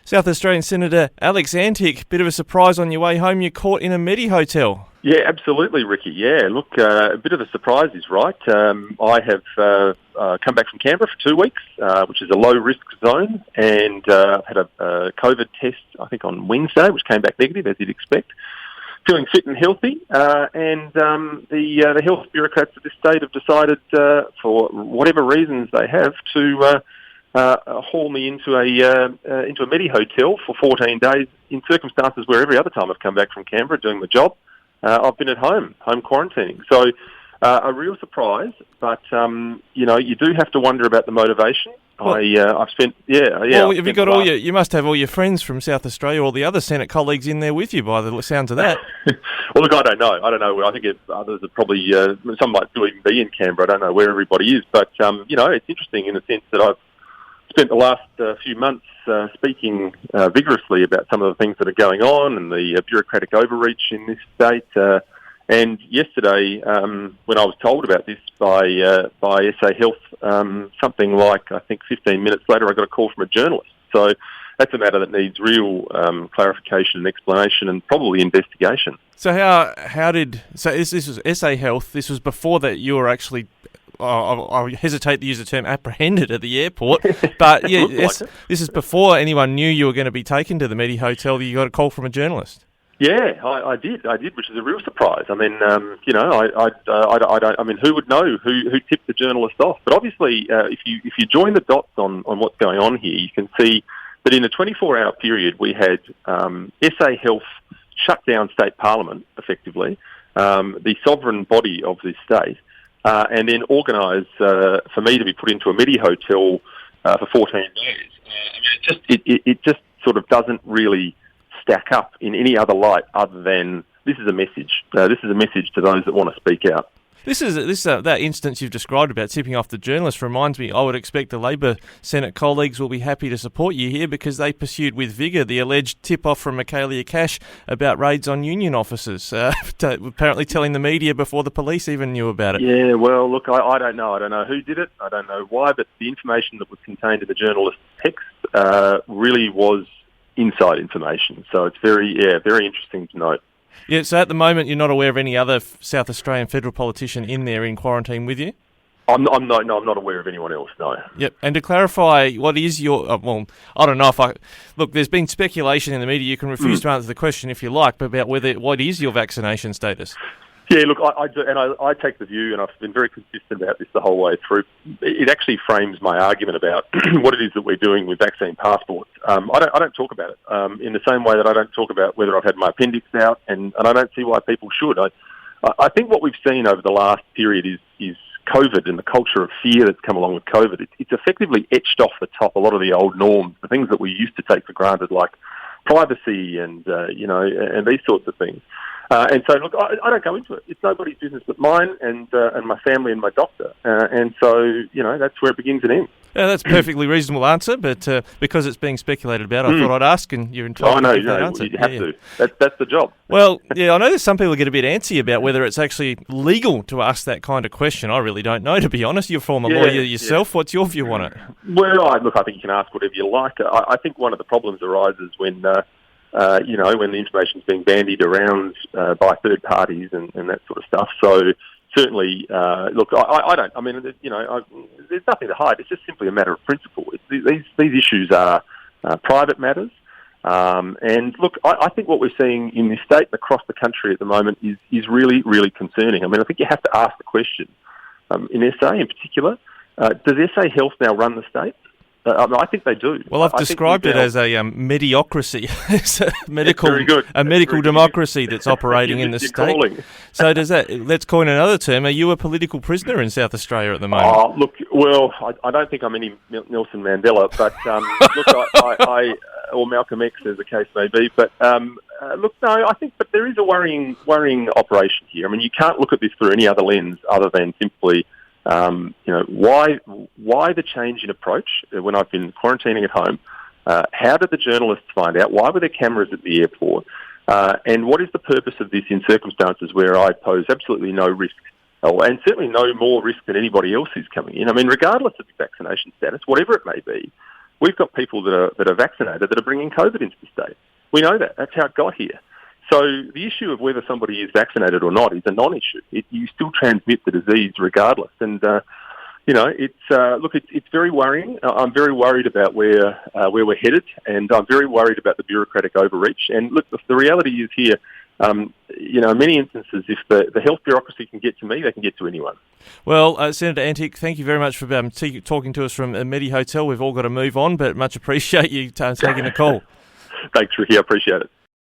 South Australian Senator Alex Antic, bit of a surprise on your way home. You're caught in a Medi hotel. Yeah, absolutely, Ricky. Yeah, look, a bit of a surprise is right. I have come back from Canberra for 2 weeks, which is a low-risk zone, and had a COVID test, I think, on Wednesday, which came back negative, as you'd expect. Feeling fit and healthy, and the health bureaucrats of this state have decided, for whatever reasons they have, to haul me into a Medi hotel for 14 days in circumstances where every other time I've come back from Canberra doing the job, I've been at home quarantining. So a real surprise, but you do have to wonder about the motivation. Well, I've spent Well, have you got you must have all your friends from South Australia, all the other Senate colleagues in there with you, by the sounds of that. Well, look, I don't know. I think others are probably some might still even be in Canberra. I don't know where everybody is, but it's interesting in the sense that I've spent the last few months speaking vigorously about some of the things that are going on and the bureaucratic overreach in this state. And yesterday, when I was told about this by SA Health, something like, I think 15 minutes later, I got a call from a journalist. So that's a matter that needs real clarification and explanation and probably investigation. So this was SA Health, this was before that you were actually, I hesitate to use the term apprehended at the airport, but yeah, this is before anyone knew you were going to be taken to the Medi Hotel. You got a call from a journalist. Yeah, I did, which is a real surprise. I mean, I don't. I mean, who would know who tipped the journalist off? But obviously, if you join the dots on what's going on here, you can see that in a 24-hour period, we had SA Health shut down state parliament, effectively, the sovereign body of this state, and then organise for me to be put into a Medi hotel for 14 days. It just sort of doesn't really stack up in any other light other than this is a message. This is a message to those that want to speak out. That instance you've described about tipping off the journalist reminds me, I would expect the Labor Senate colleagues will be happy to support you here because they pursued with vigour the alleged tip-off from Michaelia Cash about raids on union officers, apparently telling the media before the police even knew about it. Yeah, well, look, I don't know. I don't know who did it. I don't know why, but the information that was contained in the journalist's text really was inside information. So it's very interesting to note. Yeah, so at the moment you're not aware of any other South Australian federal politician in there in quarantine with you? I'm not aware of anyone else, no. Yep, and to clarify, what is your... I don't know if Look, there's been speculation in the media, you can refuse to answer the question if you like, but about what is your vaccination status? Yeah, look, I do, and I take the view, and I've been very consistent about this the whole way through. It actually frames my argument about what it is that we're doing with vaccine passports. I don't talk about it in the same way that I don't talk about whether I've had my appendix out, and I don't see why people should. I think what we've seen over the last period is COVID and the culture of fear that's come along with COVID. It's effectively etched off the top a lot of the old norms, the things that we used to take for granted, like privacy and these sorts of things. And so, look, I don't go into it. It's nobody's business but mine and my family and my doctor. And so, that's where it begins and ends. Yeah, that's a perfectly reasonable answer, but because it's being speculated about, I thought I'd ask, and you're entitled to give that answer. You have to. That's the job. Well, yeah, I know there's some people get a bit antsy about whether it's actually legal to ask that kind of question. I really don't know, to be honest. You're a former lawyer yourself. Yeah. What's your view on it? Well, I think you can ask whatever you like. I think one of the problems arises when... when the information's being bandied around by third parties and that sort of stuff. So certainly, look, I don't. I mean, there's nothing to hide. It's just simply a matter of principle. These issues are private matters, and look, I think what we're seeing in this state and across the country at the moment is really, really concerning. I mean, I think you have to ask the question in SA in particular. Does SA Health now run the state? I think they do. Well, I've described it as a mediocracy. It's a medical democracy that's operating in the state. So let's coin another term, are you a political prisoner in South Australia at the moment? Look, well, I don't think I'm any Nelson Mandela, but look, or Malcolm X, as the case may be, but look, no, I think, but there is a worrying operation here. I mean, you can't look at this through any other lens other than simply... why the change in approach when I've been quarantining at home? How did the journalists find out? Why were there cameras at the airport? And what is the purpose of this in circumstances where I pose absolutely no risk, and certainly no more risk than anybody else who's coming in? I mean, regardless of the vaccination status, whatever it may be, we've got people that are vaccinated that are bringing COVID into the state. We know that. That's how it got here. So the issue of whether somebody is vaccinated or not is a non-issue. You still transmit the disease regardless. And, it's very worrying. I'm very worried about where we're headed, and I'm very worried about the bureaucratic overreach. And look, the reality is here, in many instances, if the health bureaucracy can get to me, they can get to anyone. Well, Senator Antic, thank you very much for talking to us from Medi Hotel. We've all got to move on, but much appreciate you taking the call. Thanks, Ricky. I appreciate it.